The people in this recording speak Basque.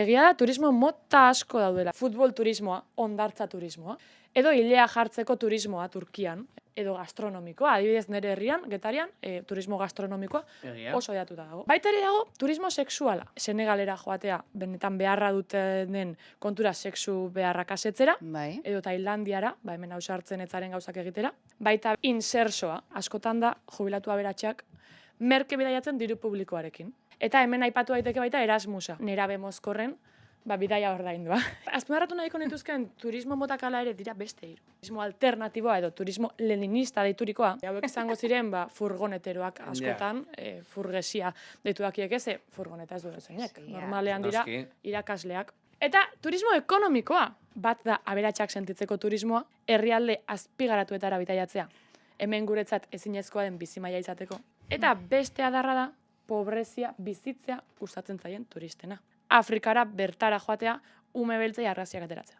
Egia da, turismo mota asko daudela. Futbol turismoa, hondartza turismoa, edo ilea jartzeko turismoa Turkian, edo gastronomikoa, adibidez nire herrian, Getarian, turismo gastronomikoa oso hedatuta dago. Baita ere dago turismo sexuala. Senegalera joatea, benetan beharra duten kontura sexu beharrak asetzera, Bai. edo Tailandiara, hemen hausartzen etzaren gauzak egitera. Baita insersoa, askotan da jubilatu aberatsak merke bidaiatzen diru publikoarekin. Eta hemen aipatu daiteke baita Erasmusa, nerabe mozkorren, bidaia ordaindua. Azpimarratu nahiko nituzken turismo motakala ere dira beste hiru. Turismo alternatiboa edo turismo leninista deiturikoa. Hauek izango ziren furgoneteroak askotan, furgesia deituak ez, furgoneta ez du zeinek. Normalean dira irakasleak. Eta turismo ekonomikoa, bat da aberatsak sentitzeko turismoa, herrialde azpigaratuetara bidaiatzea. Hemen guretzat ezinezkoa den bizimaila izateko. Eta beste adarra da, pobrezia bizitzea gustatzen zaien turistena. Afrikara bertara joatea, ume beltzei argazkiak ateratzea.